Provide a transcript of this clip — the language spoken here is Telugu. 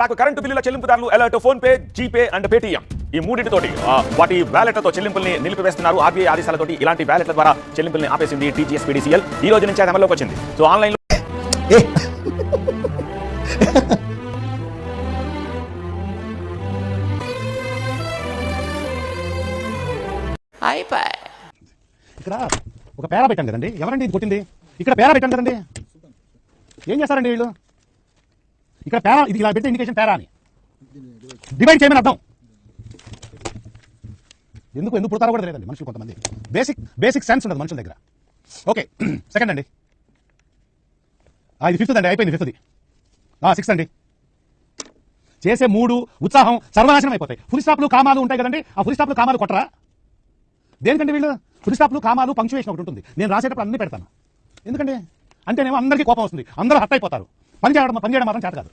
మాకు కరెంటు బిల్లుల చెల్లింపుదారులు alert, phone pay, GPay and Paytm ఈ మూడింటితోటి వాటి వ్యాలెట్లతో చెల్లింపుల్ని నిలిపివేస్తున్నారు. ఆర్బీఐ ఆదేశాలతోటి ఇలాంటి వ్యాలెట్ల ద్వారా చెల్లింపుల్ని ఆపేసింది టీజీఎస్పీడీసీఎల్. ఈ రోజు నుంచి అది అమల్లోకి వచ్చింది. సో ఆన్లైన్ లో ఇక్కడ ఒక పేరా పెట్టాం కదండి, ఎవరండి ఇది కొట్టింది? ఇక్కడ పేరా పెట్టాం కదండి, ఏం చేస్తారండి వీళ్ళు? ఇక్కడ పేరా, ఇది ఇలా పెడితే ఇండికేషన్ పేరా అని డివైడ్ చేయమని అర్థం. ఎందుకు పుడతారో కూడా తెలియదండి మనుషులు, కొంతమంది బేసిక్ సెన్స్ ఉండదు మనుషుల దగ్గర. ఓకే, సెకండ్ అండి, ఇది ఫిఫ్త్ అండి, అయిపోయింది ఫిఫ్త్ది. సిక్స్త్ అండి, చేసే 3 ఉత్సాహం సర్వనాశనం అయిపోతాయి. ఫుల్ స్టాప్లు కామాలు ఉంటాయి కదండి, ఆ ఫుల్ స్టాప్లు కామాలు కొట్టరా? దేనికంటే వీళ్ళు ఫుల్ స్టాప్లు కామాలు పంక్చువేషన్ ఒకటి ఉంటుంది, నేను రాసేటప్పుడు అన్ని పెడతాను. ఎందుకంటే అంటేనేమో అందరికీ కోపం వస్తుంది, అందరూ హర్ట్ అయిపోతారు. పని చేయడం మాత్రం చేత కాదు.